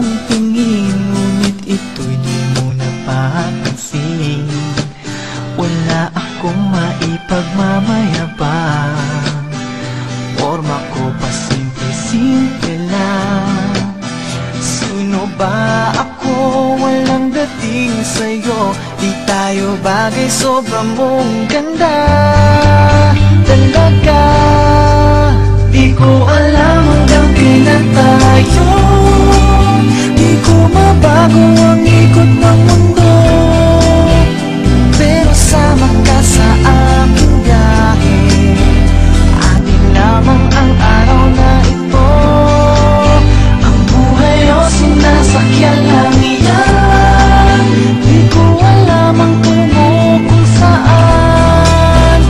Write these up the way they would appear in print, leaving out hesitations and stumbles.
mong tingin, ngunit ito'y di mo napapansin. Wala akong maipagmamayabang, forma ko pa simple-simple lang. Sino ba ako? Walang dating sa'yo, di tayo bagay, sobra mong ganda talaga. Di ko alam hanggang kailan tayo, di ko mabago ang ikot ng mundo, pero sama ka sa aking biyahe. Atin lamang ang araw na ito, ang buhay o sinasakyan lang iyan. Di ko alam ang tungo kung saan,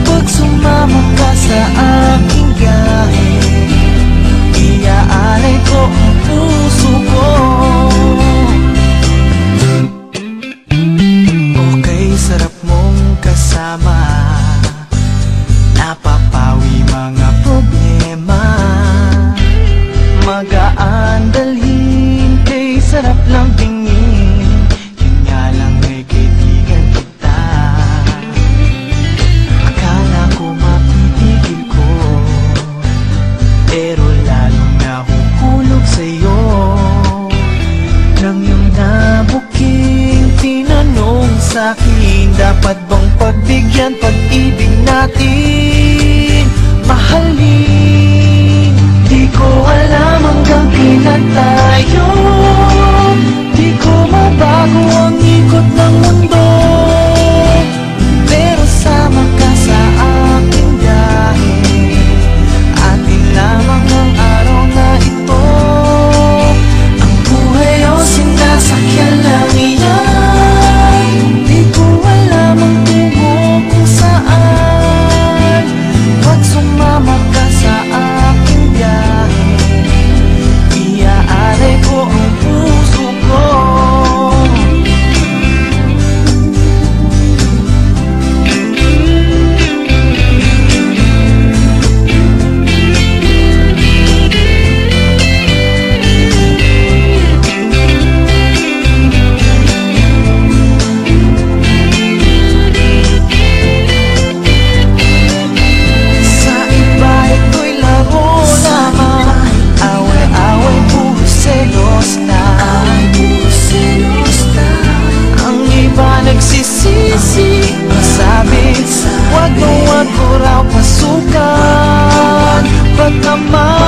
pag sumama ka sa aking biyahe, iaalay ko ang puso ko. Okay, sarap mong kasama, napapawi mga problema. Magaan dalhin, kay sarap lang tingin, yun nga lang may kaibigan kita. Akala ko mapipigil ko, pero lalong nahuhulog sa'yo. Nang yung nabuking tinanong sa'kin, dapat bang pagbigyan pag-ibig natin, mahalin? Di ko alam hanggang kailan tayo, di ko mabago ang ikot ng mundo, pero sama ka sa aking biyahe. Atin lamang ang araw na ito, ang buhay o sinasakyan lang iyan. Di ko alam ang tungo kung saan, pag sumama ka sa aking biyahe, iaalay ko ang puso ko. Sa iba ito'y laro lamang, away-away, puro selos lang. Ang iba nagsisisi, sabi, wag mo raw pasukan, pag naman